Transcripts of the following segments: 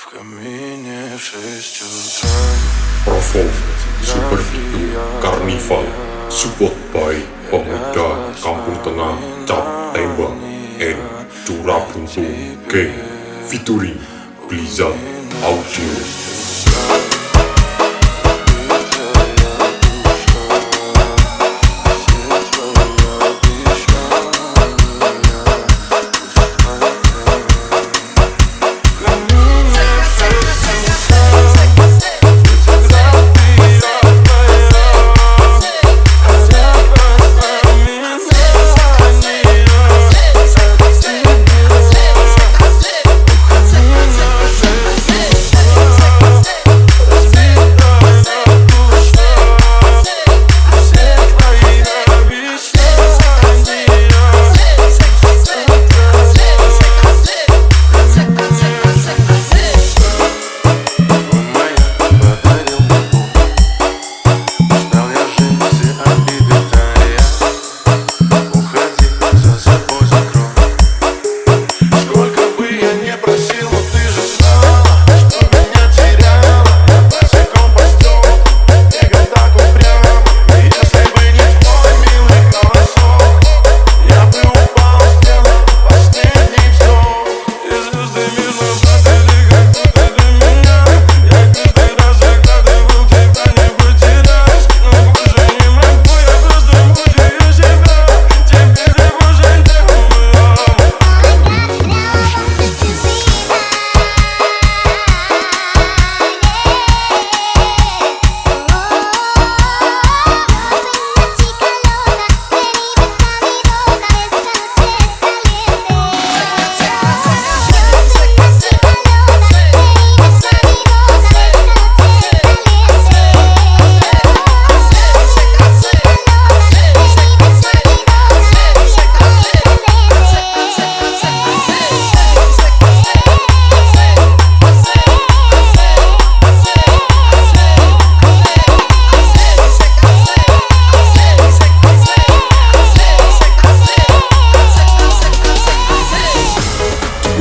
В камине в 6 утра. Provo Super Itu Karnival support by Pemuda Kampung Tengah Cap Tembang and Curah Buntung Gang featuring Blizzard Audio.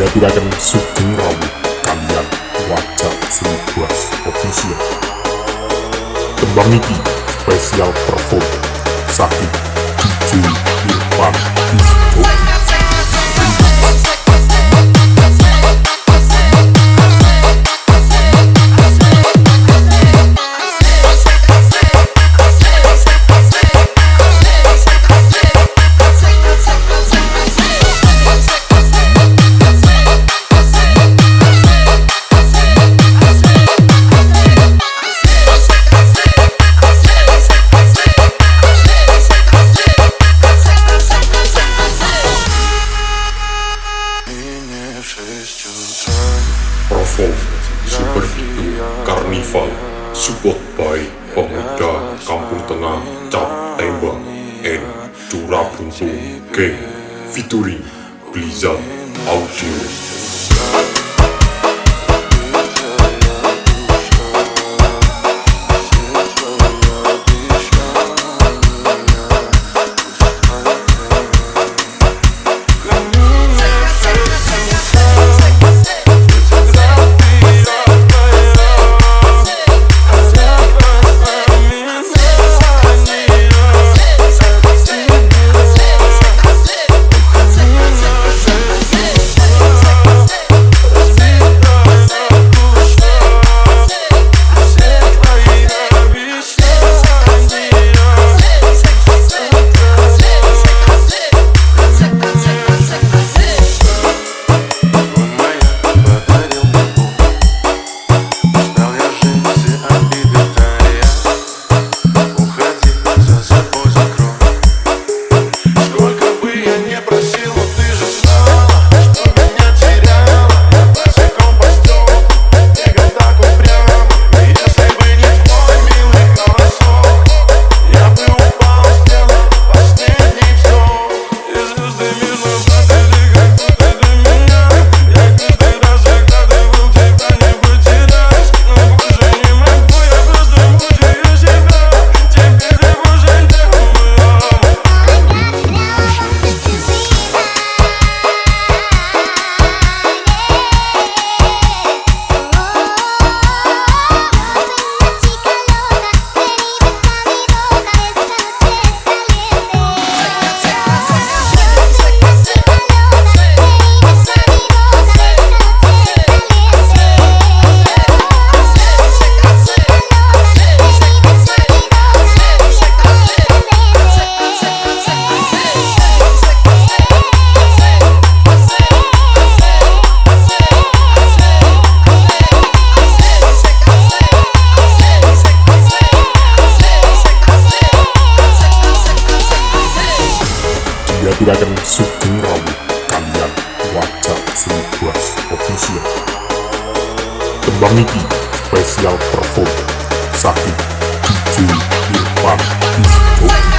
Diaturakan Sugeng Rawu kalian wajah Seribuas official. Tembang iki spesial perform saking DJ Irfan Disco. Provo Super Itu Karnival support by Pemuda Kampung Tengah Cap Tembang and Curah Buntung Gang featuring Blizzard Audio. Indonesia. Tembang iki spesial perform saking DJ Irfan Disco.